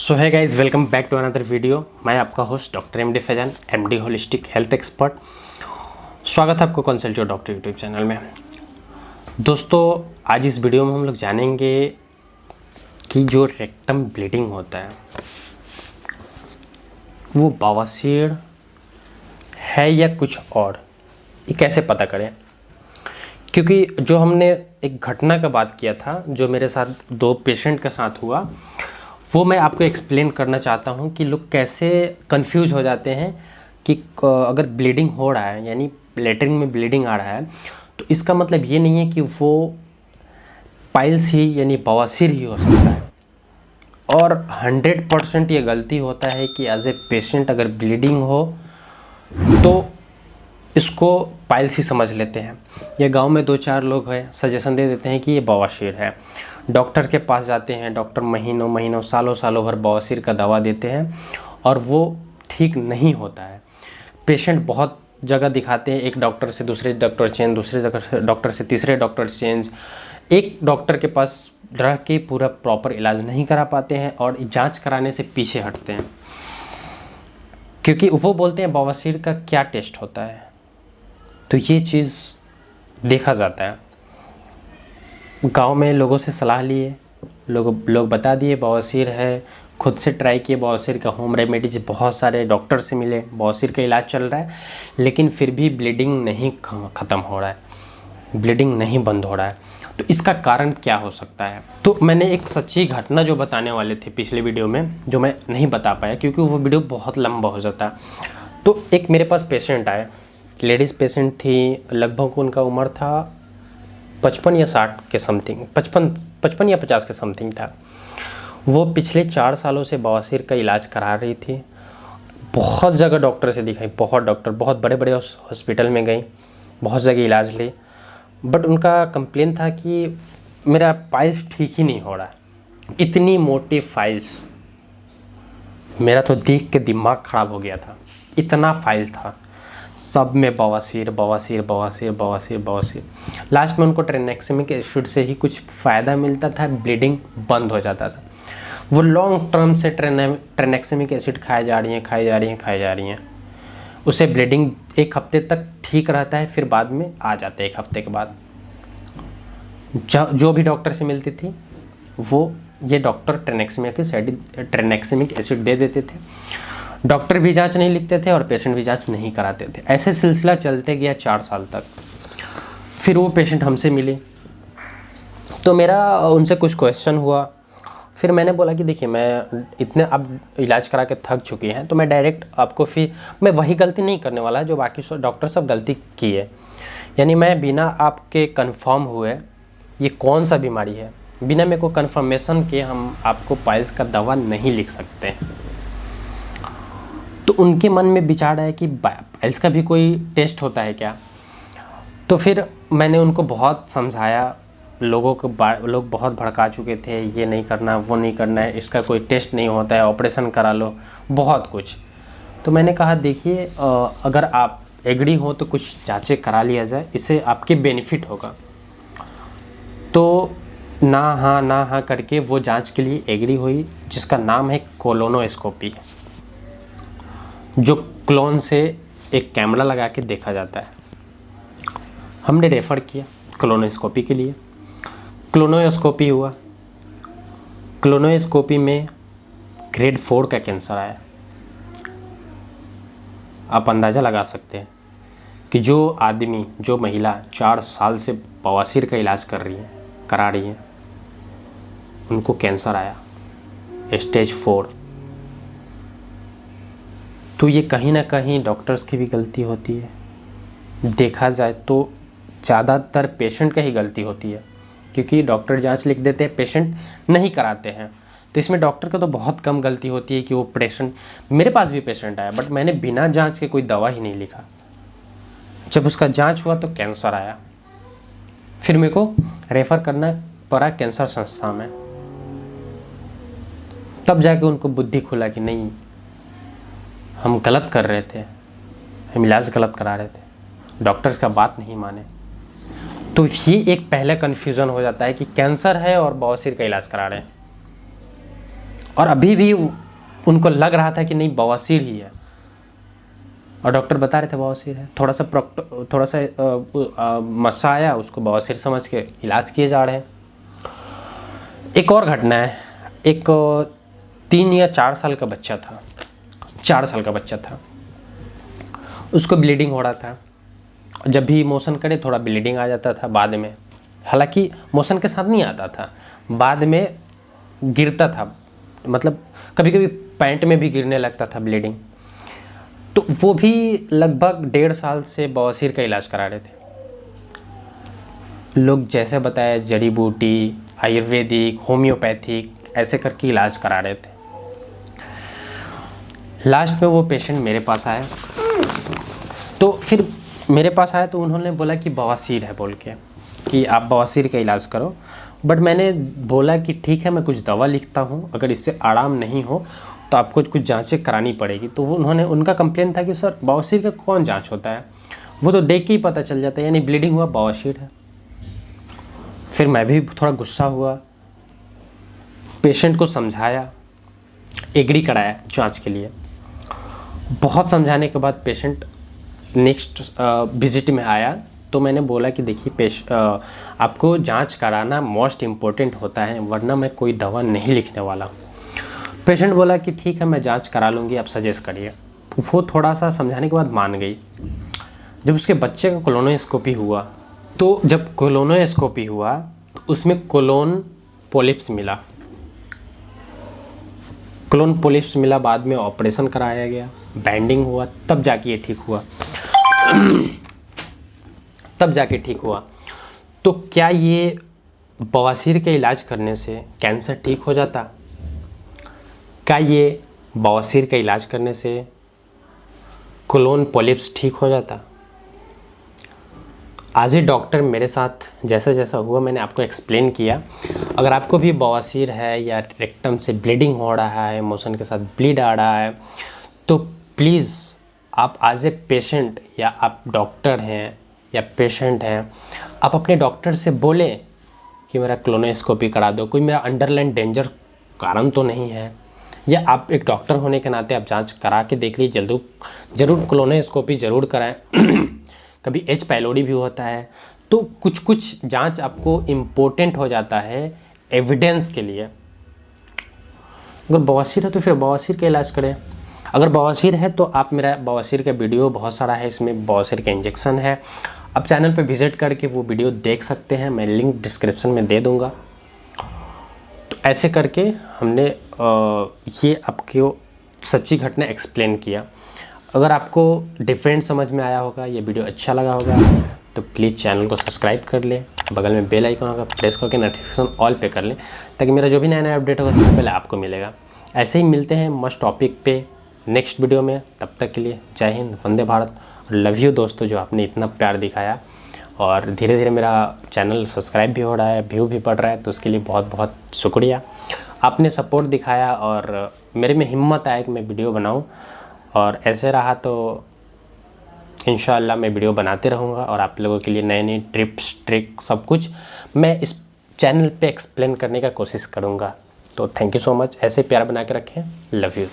So hi guys, welcome back to another video. मैं आपका host doctor MD Faizan, MD holistic health expert. स्वागत है आपको consult your doctor YouTube channel में। दोस्तों, आज इस वीडियो में हम लोग जानेंगे कि जो रेक्टम ब्लीडिंग होता है वो बवासीर है या कुछ और, ये कैसे पता करें। क्योंकि जो हमने एक घटना का बात किया था, जो मेरे साथ दो पेशेंट के साथ हुआ, वो मैं आपको एक्सप्लेन करना चाहता हूँ कि लोग कैसे कंफ्यूज हो जाते हैं कि अगर ब्लीडिंग हो रहा है, यानी लेटरिन में ब्लीडिंग आ रहा है, तो इसका मतलब ये नहीं है कि वो पाइल्स ही यानी बवासीर ही हो सकता है। और 100% ये गलती होता है कि एज ए पेशेंट अगर ब्लीडिंग हो तो इसको पाइल्स ही समझ लेते हैं। ये गांव में 2-4 लोग हैं, सजेशन दे देते हैं कि ये बवासीर है। डॉक्टर के पास जाते हैं, डॉक्टर महीनों सालों भर बवासीर का दवा देते हैं और वो ठीक नहीं होता है। पेशेंट बहुत जगह दिखाते हैं, एक डॉक्टर से दूसरे डॉक्टर चेंज, दूसरे डॉक्टर से तीसरे डॉक्टर चेंज, एक डॉक्टर के पास रह के पूरा प्रॉपर इलाज नहीं करा पाते हैं और जांच कराने से पीछे हटते हैं, क्योंकि वो बोलते हैं बवासीर का क्या टेस्ट होता है। तो ये चीज़ देखा जाता है। गांव में लोगों से सलाह लिए, लोग बता दिए बवासीर है, खुद से ट्राई किए बवासीर का होम रेमेडीज, बहुत सारे डॉक्टर से मिले, बवासीर का इलाज चल रहा है, लेकिन फिर भी ब्लीडिंग नहीं ख़त्म हो रहा है, ब्लीडिंग नहीं बंद हो रहा है। तो इसका कारण क्या हो सकता है? तो मैंने एक सच्ची घटना जो बताने वाले थे पिछले वीडियो में, जो मैं नहीं बता पाया क्योंकि वो वीडियो बहुत लंबा हो जाता। तो एक मेरे पास पेशेंट आए, लेडीज़ पेशेंट थी, लगभग उनका उम्र था 55 या 60 के समथिंग, 55 या 50 के समथिंग था। वो पिछले 4 सालों से बवासीर का इलाज करा रही थी। बहुत जगह डॉक्टर से दिखाई, बहुत बड़े बड़े हॉस्पिटल में गई, बहुत जगह इलाज ली, बट उनका कंप्लेन था कि मेरा पाइल्स ठीक ही नहीं हो रहा है। इतनी मोटी फाइल्स, मेरा तो देख के दिमाग ख़राब हो गया था। इतना फाइल था, सब में बवासीर। लास्ट में उनको ट्रेनेक्सेमिक एसिड से ही कुछ फ़ायदा मिलता था, ब्लीडिंग बंद हो जाता था। वो लॉन्ग टर्म से ट्रेनेक्सेमिक एसिड खाई जा रही हैं। उसे ब्लीडिंग 1 हफ्ते तक ठीक रहता है, फिर बाद में आ जाते हैं 1 हफ्ते के बाद। जो भी डॉक्टर से मिलती थी वो ये डॉक्टर ट्रेनेक्सेमिक एसिड दे देते थे। डॉक्टर भी जांच नहीं लिखते थे और पेशेंट भी जांच नहीं कराते थे। ऐसे सिलसिला चलते गया 4 साल तक। फिर वो पेशेंट हमसे मिली, तो मेरा उनसे कुछ क्वेश्चन हुआ। फिर मैंने बोला कि देखिए, मैं इतने अब इलाज करा के थक चुकी हैं, तो मैं डायरेक्ट आपको फिर मैं वही गलती नहीं करने वाला जो बाकी डॉक्टर सब गलती की है। यानी मैं बिना आपके कंफर्म हुए ये कौन सा बीमारी है, बिना मेरे को कंफर्मेशन के हम आपको पाइल्स का दवा नहीं लिख सकते। तो उनके मन में विचार आया कि पाइल्स का भी कोई टेस्ट होता है क्या। तो फिर मैंने उनको बहुत समझाया, लोग बहुत भड़का चुके थे, ये नहीं करना, वो नहीं करना है, इसका कोई टेस्ट नहीं होता है, ऑपरेशन करा लो, बहुत कुछ। तो मैंने कहा देखिए, अगर आप एग्री हो तो कुछ जांचें करा लिया जाए, इससे आपके बेनिफिट होगा। तो ना हाँ करके वो जांच के लिए एग्री हुई, जिसका नाम है कोलोनोस्कोपी, जो क्लोन से एक कैमरा लगा के देखा जाता है। हमने रेफ़र किया कोलोनोस्कोपी के लिए। कोलोनोस्कोपी हुआ। कोलोनोस्कोपी में ग्रेड 4 का कैंसर आया। आप अंदाज़ा लगा सकते हैं कि जो महिला 4 साल से बवासीर का इलाज करा रही है, उनको कैंसर आया स्टेज 4। तो ये कहीं ना कहीं डॉक्टर्स की भी गलती होती है। देखा जाए तो ज़्यादातर पेशेंट का ही गलती होती है, क्योंकि डॉक्टर जांच लिख देते हैं, पेशेंट नहीं कराते हैं। तो इसमें डॉक्टर का तो बहुत कम गलती होती है कि वो पेशेंट, मेरे पास भी पेशेंट आया, बट मैंने बिना जांच के कोई दवा ही नहीं लिखा। जब उसका जांच हुआ तो कैंसर आया, फिर मेरे को रेफ़र करना पड़ा कैंसर संस्था में। तब जाके उनको बुद्धि खुला कि नहीं, हम गलत कर रहे थे, हम इलाज गलत करा रहे थे, डॉक्टर का बात नहीं माने। तो ये एक पहले कन्फ्यूज़न हो जाता है कि कैंसर है और बवासीर का इलाज करा रहे हैं। और अभी भी उनको लग रहा था कि नहीं बवासीर ही है, और डॉक्टर बता रहे थे बवासीर है। थोड़ा सा मस्सा आया, उसको बवासीर समझ के इलाज किए जा रहे हैं। एक और घटना है, एक 3 या 4 साल का बच्चा था, 4 साल का बच्चा था, उसको ब्लीडिंग हो रहा था। जब भी मोशन करे थोड़ा ब्लीडिंग आ जाता था बाद में, हालांकि मोशन के साथ नहीं आता था, बाद में गिरता था, मतलब कभी कभी पैंट में भी गिरने लगता था ब्लीडिंग। तो वो भी लगभग 1.5 साल से बवासीर का इलाज करा रहे थे। लोग जैसे बताया जड़ी बूटी, आयुर्वेदिक, होम्योपैथिक ऐसे करके इलाज करा रहे थे। लास्ट में वो पेशेंट मेरे पास आया, तो फिर मेरे पास आया तो उन्होंने बोला कि बवासीर है बोल के, कि आप बवासीर का इलाज करो। बट मैंने बोला कि ठीक है, मैं कुछ दवा लिखता हूँ, अगर इससे आराम नहीं हो तो आपको कुछ जांचें करानी पड़ेगी। तो वो उनका कंप्लेन था कि सर बवासीर का कौन जांच होता है, वो तो देख के ही पता चल जाता है, यानी ब्लीडिंग हुआ बवासीर है। फिर मैं भी थोड़ा गुस्सा हुआ, पेशेंट को समझाया, एग्री कराया जांच के लिए। बहुत समझाने के बाद पेशेंट नेक्स्ट विजिट में आया, तो मैंने बोला कि देखिए आपको जांच कराना मोस्ट इम्पोर्टेंट होता है, वरना मैं कोई दवा नहीं लिखने वाला हूँ। पेशेंट बोला कि ठीक है मैं जांच करा लूँगी, आप सजेस्ट करिए। वो थोड़ा सा समझाने के बाद मान गई। जब उसके बच्चे का कोलोनोस्कोपी हुआ, तो जब कोलोनोस्कोपी हुआ तो उसमें कोलोन पोलिप्स मिला। कोलोन पोलिप्स मिला, बाद में ऑपरेशन कराया गया, बैंडिंग हुआ, तब जाके ये ठीक हुआ। तब जाके ठीक हुआ। तो क्या ये बवासीर के इलाज करने से कैंसर ठीक हो जाता? क्या ये बवासीर का इलाज करने से कोलोन पोलिप्स ठीक हो जाता? आज ही डॉक्टर मेरे साथ जैसा जैसा हुआ मैंने आपको एक्सप्लेन किया। अगर आपको भी बवासीर है या रेक्टम से ब्लीडिंग हो रहा है, मोशन के साथ ब्लीड आ रहा है, तो प्लीज़ आप एज ए पेशेंट, या आप डॉक्टर हैं या पेशेंट हैं, आप अपने डॉक्टर से बोलें कि मेरा कोलोनोस्कोपी करा दो। कोई मेरा अंडरलाइन डेंजर कारण तो नहीं है, या आप एक डॉक्टर होने के नाते आप जांच करा के देख लीजिए, ज़रूर कोलोनोस्कोपी ज़रूर कराएं। कभी एच पाइलोरी भी होता है, तो कुछ कुछ जांच आपको इम्पोर्टेंट हो जाता है एविडेंस के लिए। अगर बवासीर है तो फिर बवासीर का इलाज करें। अगर बवासीर है तो आप मेरा बवासीर का वीडियो बहुत सारा है, इसमें बवासीर का इंजेक्शन है, आप चैनल पे विजिट करके वो वीडियो देख सकते हैं, मैं लिंक डिस्क्रिप्शन में दे दूंगा। तो ऐसे करके हमने ये आपको सच्ची घटना एक्सप्लेन किया। अगर आपको डिफरेंट समझ में आया होगा, ये वीडियो अच्छा लगा होगा, तो प्लीज़ चैनल को सब्सक्राइब कर लें, बगल में बेल आइकन होगा प्रेस करके नोटिफिकेशन ऑल पे कर लें, ताकि मेरा जो भी नया नया अपडेट होगा सबसे पहले आपको मिलेगा। ऐसे ही मिलते हैं मस्त टॉपिक पे नेक्स्ट वीडियो में। तब तक के लिए जय हिंद, वंदे भारत, और लव यू दोस्तों, जो आपने इतना प्यार दिखाया। और धीरे धीरे मेरा चैनल सब्सक्राइब भी हो रहा है, व्यू भी बढ़ रहा है, तो उसके लिए बहुत बहुत शुक्रिया। आपने सपोर्ट दिखाया और मेरे में हिम्मत आया कि मैं वीडियो बनाऊं, और ऐसे रहा तो इंशाअल्लाह मैं वीडियो बनाते रहूँगा, और आप लोगों के लिए नए नए टिप्स ट्रिक सब कुछ मैं इस चैनल पे एक्सप्लेन करने का कोशिश करूँगा। तो थैंक यू सो मच, ऐसे प्यार बना के रखें, लव यू।